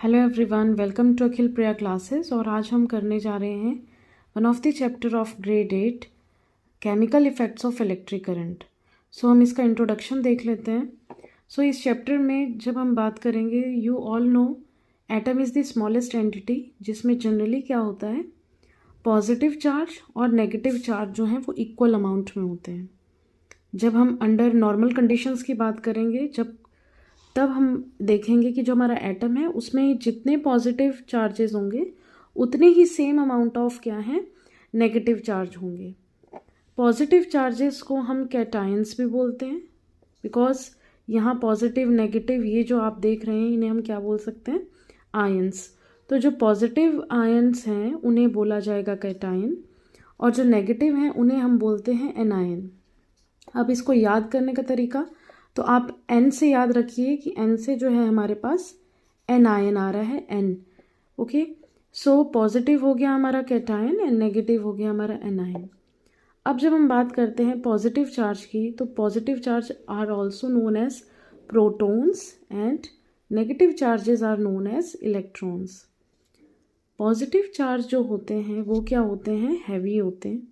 Hello everyone, welcome to Akhil Priya classes. और आज हम करने जा रहे हैं one of the chapter of grade 8 chemical effects of electric current. So हम इसका इंट्रोडक्शन देख लेते हैं। सो इस चैप्टर में जब हम बात करेंगे, you all know atom is the smallest entity, जिसमें जनरली क्या होता है, पॉजिटिव चार्ज और नेगेटिव चार्ज जो हैं वो इक्वल अमाउंट में होते हैं। जब हम अंडर नॉर्मल कंडीशंस की बात करेंगे, तब हम देखेंगे कि जो हमारा एटम है उसमें जितने पॉजिटिव चार्जेस होंगे उतने ही सेम अमाउंट ऑफ क्या है, नेगेटिव चार्ज होंगे। पॉजिटिव चार्जेस को हम कैटायंस भी बोलते हैं, बिकॉज यहाँ पॉजिटिव नेगेटिव ये जो आप देख रहे हैं इन्हें हम क्या बोल सकते हैं, आयंस। तो जो पॉजिटिव आयंस हैं उन्हें बोला जाएगा कैटायन, और जो नेगेटिव हैं उन्हें हम बोलते हैं एनायन। अब इसको याद करने का तरीका, तो आप N से याद रखिए कि N से जो है हमारे पास एनायन आ रहा है, N। ओके, सो पॉजिटिव हो गया हमारा कैटायन एंड नेगेटिव हो गया हमारा एनायन। अब जब हम बात करते हैं पॉजिटिव चार्ज की, तो positive charge are also known as protons and negative charges are known as electrons. Positive charge जो होते हैं वो क्या होते हैं, हैवी होते हैं।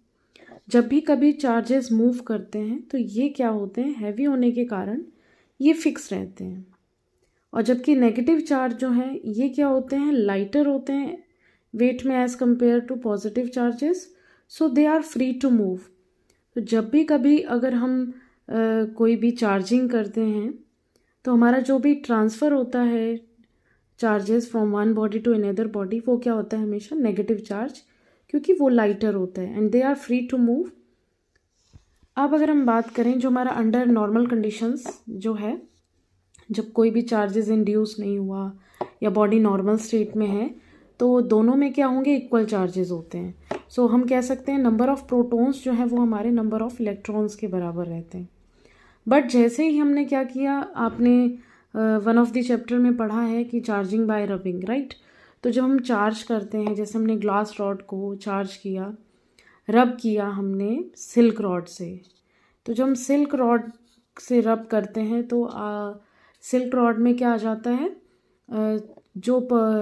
जब भी कभी चार्जेस मूव करते हैं तो ये क्या होते हैं, हैवी होने के कारण ये फिक्स रहते हैं। और जबकि नेगेटिव चार्ज जो है ये क्या होते हैं, लाइटर होते हैं वेट में as compare to positive charges, so they are free to move. तो जब भी कभी अगर हम कोई भी चार्जिंग करते हैं तो हमारा जो भी ट्रांसफ़र होता है charges from one body to another body, वो क्या होता है, हमेशा नेगेटिव चार्ज, क्योंकि वो लाइटर होता है and they are free to move. अब अगर हम बात करें जो हमारा अंडर नॉर्मल कंडीशंस जो है, जब कोई भी चार्जेस इंड्यूस नहीं हुआ या बॉडी नॉर्मल स्टेट में है, तो दोनों में क्या होंगे, इक्वल चार्जेस होते हैं। सो हम कह सकते हैं नंबर ऑफ प्रोटॉन्स जो है वो हमारे नंबर ऑफ इलेक्ट्रॉन्स के बराबर रहते हैं। बट जैसे ही हमने क्या किया, आपने वन ऑफ द चैप्टर में पढ़ा है कि चार्जिंग बाय रबिंग, राइट। तो जब हम चार्ज करते हैं, जैसे हमने ग्लास रॉड को चार्ज किया, रब किया हमने सिल्क रॉड से, तो जब हम सिल्क रॉड से रब करते हैं तो सिल्क रॉड में क्या आ जाता है,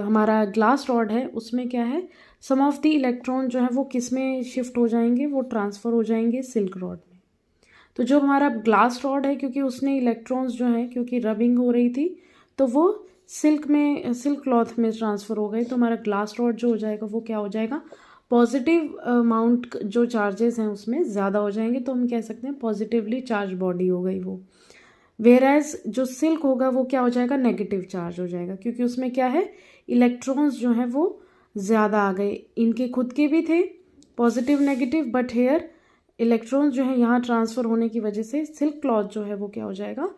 हमारा ग्लास रॉड है उसमें क्या है, सम ऑफ द इलेक्ट्रॉन जो है वो किस में शिफ्ट हो जाएंगे, वो ट्रांसफ़र हो जाएंगे सिल्क रॉड में। तो जो हमारा ग्लास रॉड है, क्योंकि उसने इलेक्ट्रॉन्स जो हैं, क्योंकि रबिंग हो रही थी तो वो सिल्क क्लॉथ में ट्रांसफ़र हो गए, तो हमारा ग्लास रॉड जो हो जाएगा वो क्या हो जाएगा, पॉजिटिव अमाउंट जो चार्जेस हैं उसमें ज़्यादा हो जाएंगे, तो हम कह सकते हैं पॉजिटिवली चार्ज बॉडी हो गई वो। वेयर एज जो सिल्क होगा वो क्या हो जाएगा, नेगेटिव चार्ज हो जाएगा, क्योंकि उसमें क्या है, इलेक्ट्रॉन्स जो हैं वो ज़्यादा आ गए। इनके खुद के भी थे positive negative, but here electrons जो है यहाँ ट्रांसफ़र होने की वजह से सिल्क क्लॉथ जो है वो क्या हो जाएगा,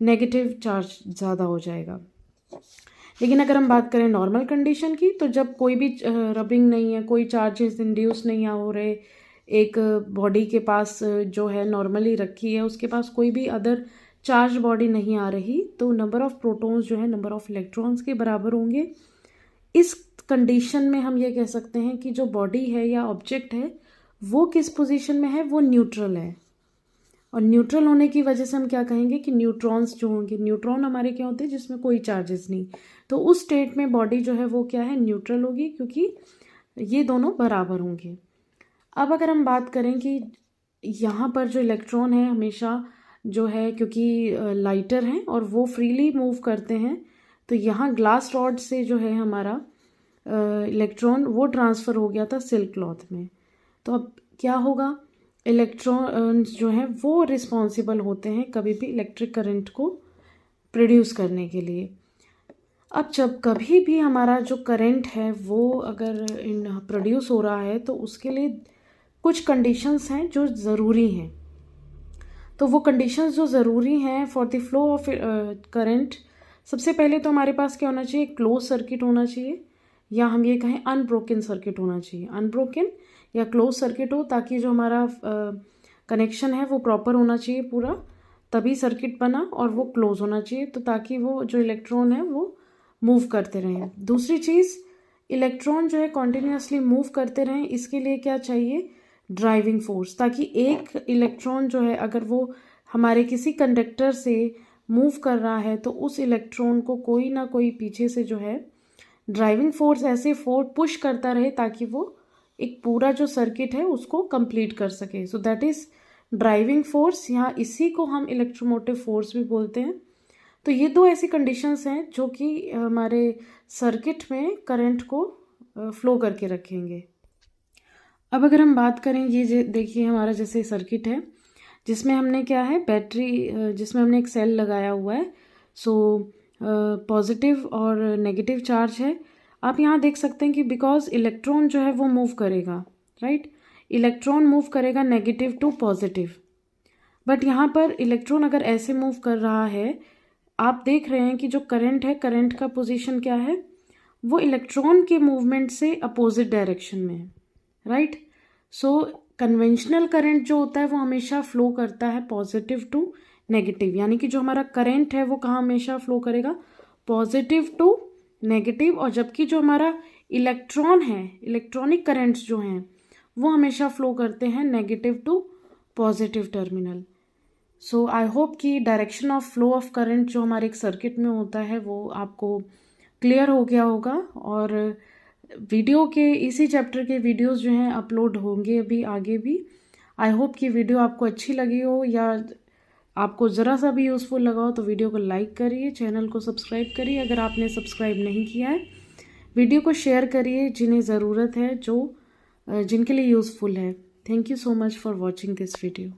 नेगेटिव चार्ज ज़्यादा हो जाएगा। लेकिन अगर हम बात करें नॉर्मल कंडीशन की, तो जब कोई भी रबिंग नहीं है, कोई चार्जेस इंड्यूस नहीं हो रहे, एक बॉडी के पास जो है नॉर्मली रखी है उसके पास कोई भी अदर चार्ज बॉडी नहीं आ रही, तो नंबर ऑफ प्रोटॉन्स जो है नंबर ऑफ इलेक्ट्रॉन्स के बराबर होंगे। इस कंडीशन में हम ये कह सकते हैं कि जो बॉडी है या ऑब्जेक्ट है वो किस पोजीशन में है, वो न्यूट्रल है। और न्यूट्रल होने की वजह से हम क्या कहेंगे कि न्यूट्रॉन्स जो होंगे, न्यूट्रॉन हमारे क्या होते हैं जिसमें कोई चार्जेस नहीं, तो उस स्टेट में बॉडी जो है वो क्या है, न्यूट्रल होगी, क्योंकि ये दोनों बराबर होंगे। अब अगर हम बात करें कि यहाँ पर जो इलेक्ट्रॉन है हमेशा जो है, क्योंकि लाइटर हैं और वो फ्रीली मूव करते हैं, तो यहाँ ग्लास रॉड से जो है हमारा इलेक्ट्रॉन वो ट्रांसफ़र हो गया था सिल्क क्लॉथ में। तो अब क्या होगा, इलेक्ट्रॉन्स जो हैं वो रिस्पॉन्सिबल होते हैं कभी भी इलेक्ट्रिक करंट को प्रोड्यूस करने के लिए। अब जब कभी भी हमारा जो करंट है वो अगर प्रोड्यूस हो रहा है, तो उसके लिए कुछ कंडीशंस हैं जो ज़रूरी हैं। तो वो कंडीशंस जो ज़रूरी हैं for the flow of current, सबसे पहले तो हमारे पास क्या होना चाहिए, क्लोज सर्किट होना चाहिए, या हम ये कहें अनब्रोकन सर्किट होना चाहिए। अनब्रोकन या क्लोज सर्किट हो, ताकि जो हमारा कनेक्शन है वो प्रॉपर होना चाहिए पूरा, तभी सर्किट बना, और वो क्लोज होना चाहिए, तो ताकि वो जो इलेक्ट्रॉन है वो मूव करते रहें। दूसरी चीज़, इलेक्ट्रॉन जो है कॉन्टिन्यूसली मूव करते रहें, इसके लिए क्या चाहिए, ड्राइविंग फोर्स, ताकि एक इलेक्ट्रॉन जो है अगर वो हमारे किसी कंडक्टर से मूव कर रहा है तो उस इलेक्ट्रॉन को कोई ना कोई पीछे से जो है ड्राइविंग फोर्स ऐसे पुश करता रहे ताकि वो एक पूरा जो सर्किट है उसको कंप्लीट कर सके। So that is driving force. यहाँ इसी को हम इलेक्ट्रोमोटिव फोर्स भी बोलते हैं। तो ये दो ऐसी कंडीशंस हैं जो कि हमारे सर्किट में करंट को फ्लो करके रखेंगे। अब अगर हम बात करें, ये देखिए हमारा जैसे सर्किट है जिसमें हमने क्या है, बैटरी, जिसमें हमने एक सेल लगाया हुआ है। सो पॉजिटिव और नेगेटिव चार्ज है। आप यहाँ देख सकते हैं कि बिकॉज इलेक्ट्रॉन जो है वो मूव करेगा, राइट, इलेक्ट्रॉन मूव करेगा नेगेटिव टू पॉजिटिव। बट यहाँ पर इलेक्ट्रॉन अगर ऐसे मूव कर रहा है, आप देख रहे हैं कि जो करंट है, करंट का पोजीशन क्या है, वो इलेक्ट्रॉन के मूवमेंट से अपोजिट डायरेक्शन में है, राइट। सो कन्वेंशनल करंट जो होता है वो हमेशा फ्लो करता है पॉजिटिव टू नेगेटिव, यानी कि जो हमारा करंट है वो कहाँ हमेशा फ्लो करेगा, पॉजिटिव टू नेगेटिव। और जबकि जो हमारा इलेक्ट्रॉन है, इलेक्ट्रॉनिक करंट्स जो हैं वो हमेशा फ्लो करते हैं negative to positive terminal. So I hope कि direction of flow of current जो हमारे एक सर्किट में होता है वो आपको क्लियर हो गया होगा। और वीडियो के इसी चैप्टर के वीडियोस जो हैं अपलोड होंगे अभी आगे भी। आई होप कि वीडियो आपको अच्छी लगी हो या आपको ज़रा सा भी यूज़फुल लगा हो तो वीडियो को लाइक करिए, चैनल को सब्सक्राइब करिए अगर आपने सब्सक्राइब नहीं किया है। वीडियो को शेयर करिए जिन्हें ज़रूरत है, जिनके लिए यूज़फुल है। Thank you so much for watching this video.